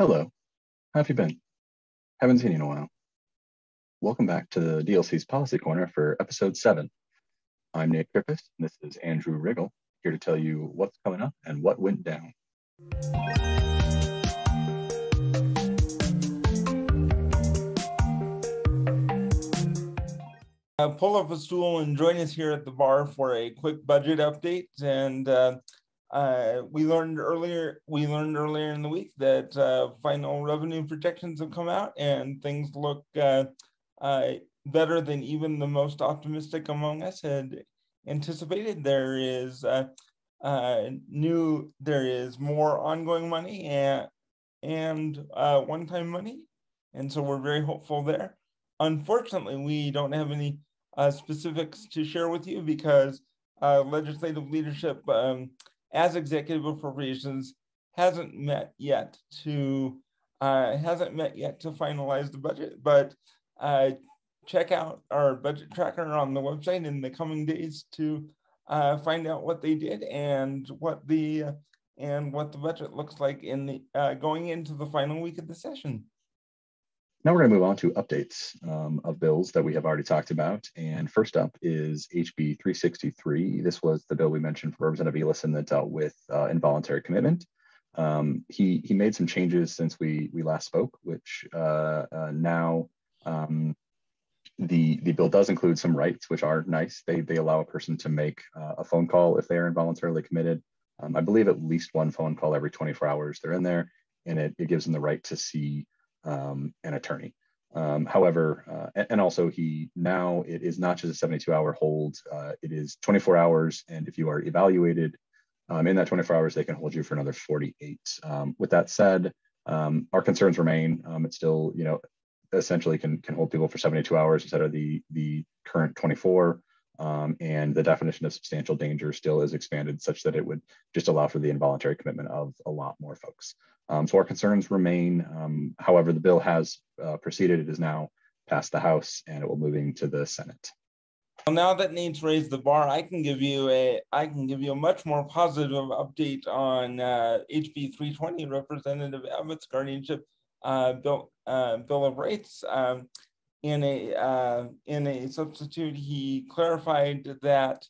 Hello, how have you been? Haven't seen you in a while. Welcome back to the DLC's Policy Corner for episode 7. I'm Nate Krippis, and this is Andrew Riggle, here to tell you what's coming up and what went down. Pull up a stool and join us here at the bar for a quick budget update. And we learned earlier in the week that final revenue projections have come out, and things look better than even the most optimistic among us had anticipated. There is more ongoing money and one-time money, and so we're very hopeful there. Unfortunately, we don't have any specifics to share with you because legislative leadership, as executive appropriations, hasn't met yet to finalize the budget. But check out our budget tracker on the website in the coming days to find out what they did and what the budget looks like in the going into the final week of the session. Now we're going to move on to updates of bills that we have already talked about. And first up is HB 363. This was the bill we mentioned for Representative Elison that dealt with involuntary commitment. He made some changes since we last spoke, which now the bill does include some rights, which are nice. They allow a person to make a phone call if they are involuntarily committed. I believe at least one phone call every 24 hours they're in there, and it gives them the right to see an attorney. However, and also it is not just a 72-hour hold, it is 24 hours. And if you are evaluated in that 24 hours, they can hold you for another 48. With that said, our concerns remain. It still, essentially can hold people for 72 hours instead of the current 24. And the definition of substantial danger still is expanded such that it would just allow for the involuntary commitment of a lot more folks. So our concerns remain. However, the bill has proceeded. It is now passed the House, and it will move into the Senate. Well, now that Nate's raised the bar, I can give you a much more positive update on HB 320, Representative Abbott's guardianship bill of rights. In a substitute, he clarified that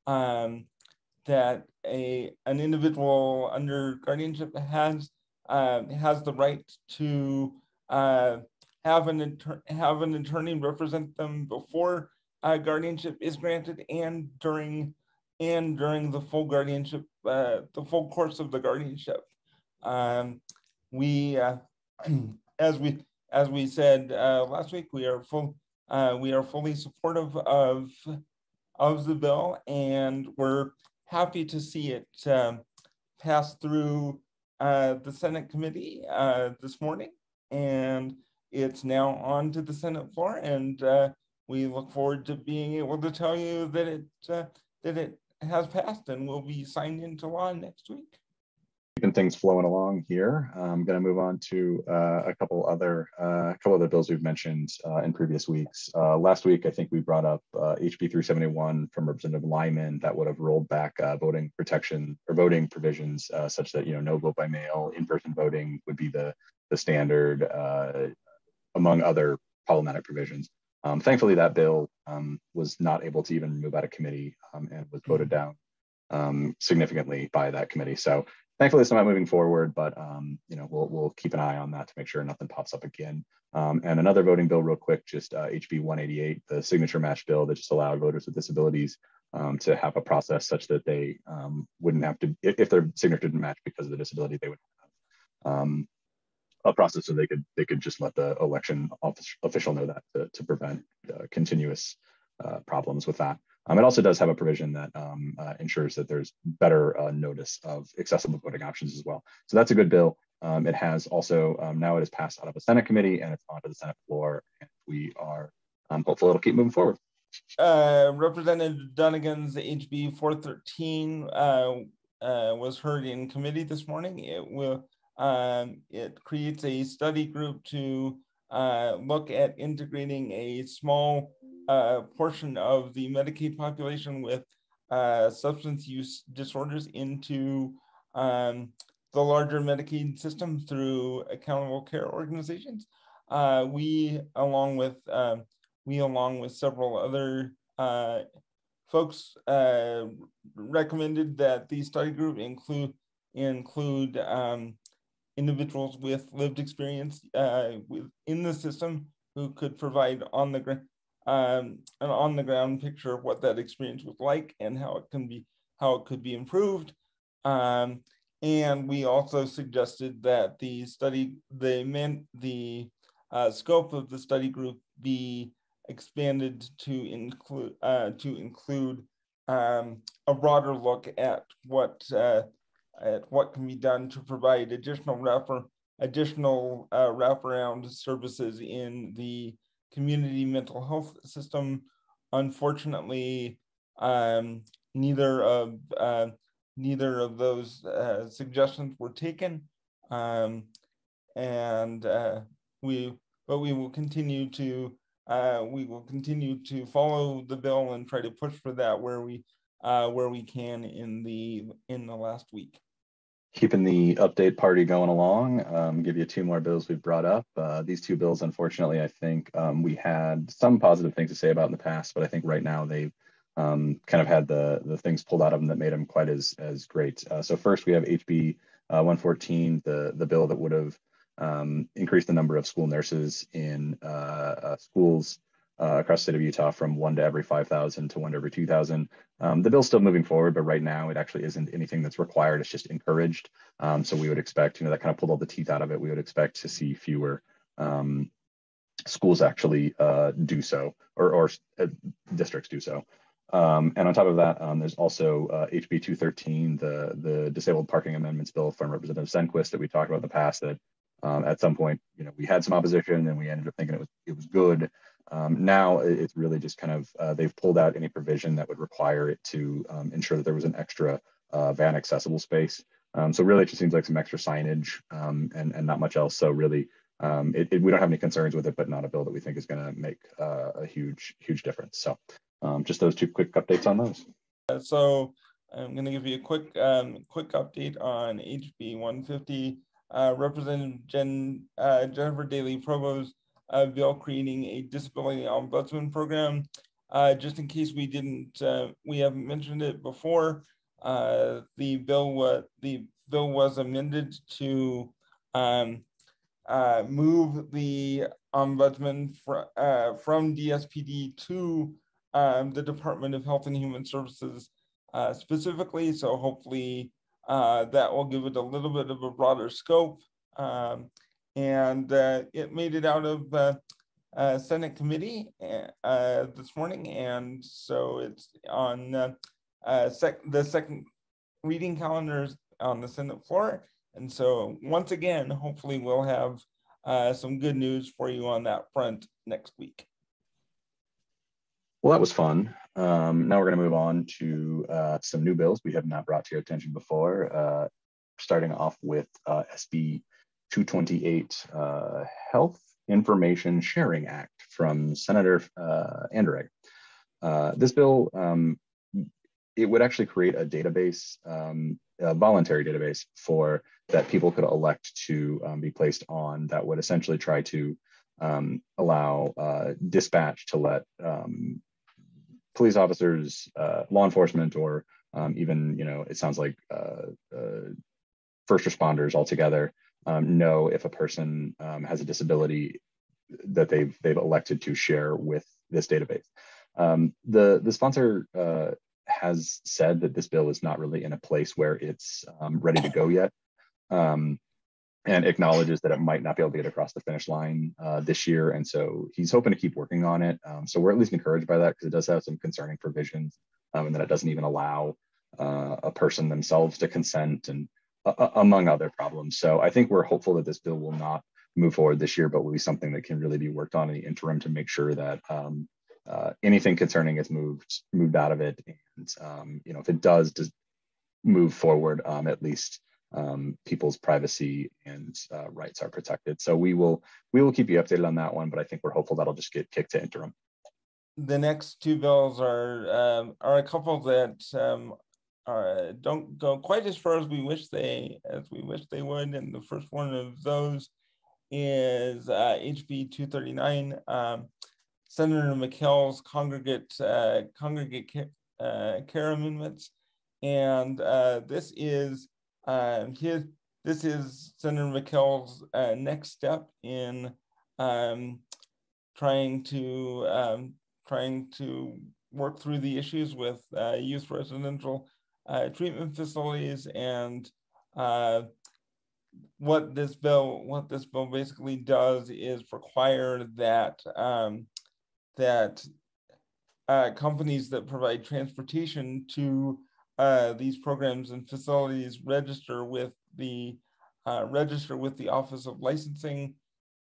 that an individual under guardianship has the right to have an attorney represent them before guardianship is granted and during the full guardianship, the full course of the guardianship. As we said last week, we are fully supportive of the bill, and we're happy to see it pass through the Senate committee this morning, and it's now on to the Senate floor, and we look forward to being able to tell you that it has passed and will be signed into law next week. Keeping things flowing along here, I'm going to move on to a couple other bills we've mentioned in previous weeks. Last week, I think we brought up HB 371 from Representative Lyman that would have rolled back voting protection or voting provisions such that no vote by mail, in-person voting would be the standard, among other problematic provisions. Thankfully, that bill was not able to even move out of committee and was voted down significantly by that committee. So thankfully, it's not moving forward, but we'll keep an eye on that to make sure nothing pops up again. And another voting bill, real quick, just HB 188, the signature match bill that just allowed voters with disabilities to have a process such that they wouldn't have to, if their signature didn't match because of the disability, they would have a process so they could just let the election official know that to prevent continuous problems with that. It also does have a provision that ensures that there's better notice of accessible voting options as well. So that's a good bill. It has also, now it has passed out of the Senate committee and it's onto the Senate floor, and we are hopeful it'll keep moving forward. Representative Dunnigan's HB 413 was heard in committee this morning. It creates a study group to look at integrating a small portion of the Medicaid population with substance use disorders into larger Medicaid system through accountable care organizations. We, along with several other folks, recommended that the study group include individuals with lived experience within the system who could provide an on-the-ground picture of what that experience was like and how it could be improved. And we also suggested that the scope of the study group be expanded to include a broader look at what can be done to provide additional wraparound services in the community mental health system. Unfortunately, neither of those suggestions were taken, but we will continue to follow the bill and try to push for that where we can in the last week. Keeping the update party going along, give you two more bills we've brought up. These two bills, unfortunately, I think we had some positive things to say about in the past, but I think right now they've kind of had the things pulled out of them that made them quite as great. So first we have HB 114, the bill that would have increased the number of school nurses in schools across the state of Utah from 1 to every 5,000 to 1 to every 2,000. The bill's still moving forward, but right now it actually isn't anything that's required. It's just encouraged. So we would expect, that kind of pulled all the teeth out of it. We would expect to see fewer schools actually do so, or districts do so. And on top of that, there's also HB 213, the disabled parking amendments bill from Representative Senquist that we talked about in the past that at some point, we had some opposition and we ended up thinking it was good. Now it's really just kind of, they've pulled out any provision that would require it to ensure that there was an extra van accessible space. So really it just seems like some extra signage and not much else. So really we don't have any concerns with it, but not a bill that we think is going to make a huge difference. So just those two quick updates on those. So I'm going to give you a quick update on HB 150. Representative Jennifer Daly Provost's bill creating a disability ombudsman program. Just in case we haven't mentioned it before, the bill was amended to move the ombudsman from DSPD to the Department of Health and Human Services specifically. So hopefully that will give it a little bit of a broader scope. And it made it out of Senate committee this morning, and so it's on the second reading calendars on the Senate floor. And so once again, hopefully we'll have some good news for you on that front next week. Well, that was fun. Now we're going to move on to some new bills we have not brought to your attention before, starting off with SB 228, Health Information Sharing Act from Senator Anderegg. This bill, it would actually create a database, a voluntary database for that people could elect to be placed on that would essentially try to allow dispatch to let police officers, law enforcement, or even, it sounds like first responders altogether know if a person has a disability that they've elected to share with this database. The sponsor has said that this bill is not really in a place where it's ready to go yet, and acknowledges that it might not be able to get across the finish line this year. And so he's hoping to keep working on it. So we're at least encouraged by that because it does have some concerning provisions, and that it doesn't even allow a person themselves to consent, and among other problems. So I think we're hopeful that this bill will not move forward this year, but will be something that can really be worked on in the interim to make sure that anything concerning is moved out of it. And if it does move forward, at least people's privacy and rights are protected. So we will keep you updated on that one, but I think we're hopeful that'll just get kicked to interim. The next two bills are a couple that don't go quite as far as we wish they would. And the first one of those is HB 239, Senator McHale's congregate care amendments, and this is Senator McHale's next step in trying to work through the issues with youth residential treatment facilities. And what this bill basically does is require that companies that provide transportation to these programs and facilities register with the Office of Licensing.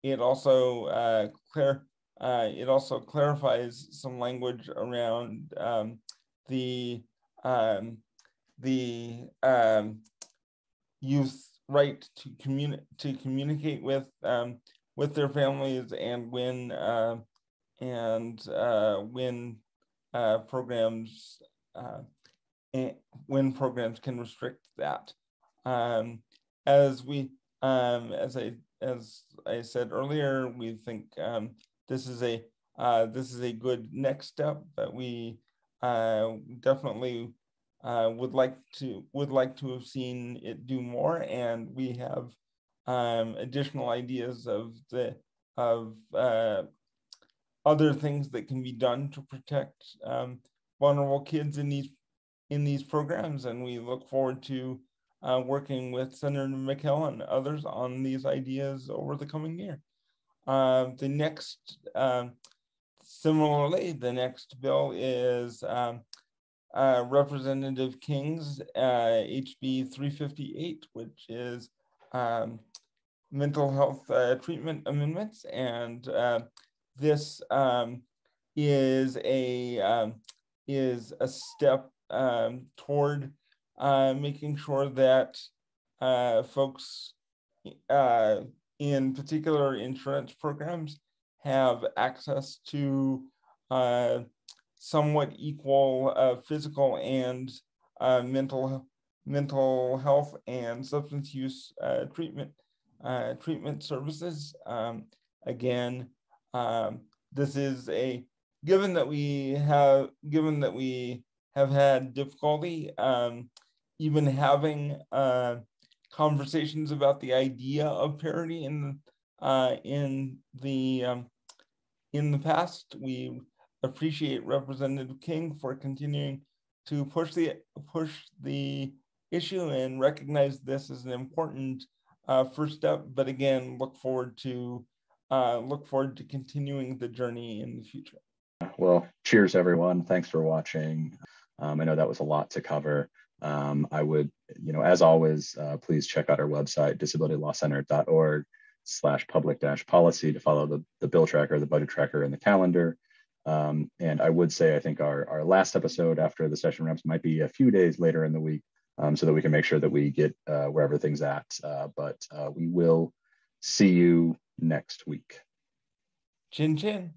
It also clarifies some language around the youth right to communicate with their families, and when programs can restrict that. As I said earlier, we think this is a good next step, but we definitely would like to have seen it do more, and we have additional ideas of other things that can be done to protect vulnerable kids in these programs, and we look forward to working with Senator McHale and others on these ideas over the coming year. Similarly, the next bill is Representative King's HB 358, which is mental health treatment amendments, and this is a step toward making sure that folks in particular insurance programs have access to somewhat equal physical and mental health and substance use treatment services. Again, this is given that we have had difficulty even having conversations about the idea of parity in the past. We appreciate Representative King for continuing to push the issue and recognize this as an important first step. But again, look forward to continuing the journey in the future. Well, cheers, everyone. Thanks for watching. I know that was a lot to cover. I would, as always, please check out our website, disabilitylawcenter.org/public-policy to follow the bill tracker, the budget tracker, and the calendar. And I would say, I think our last episode after the session wraps might be a few days later in the week, so that we can make sure that we get where everything's at. But we will see you next week. Chin chin.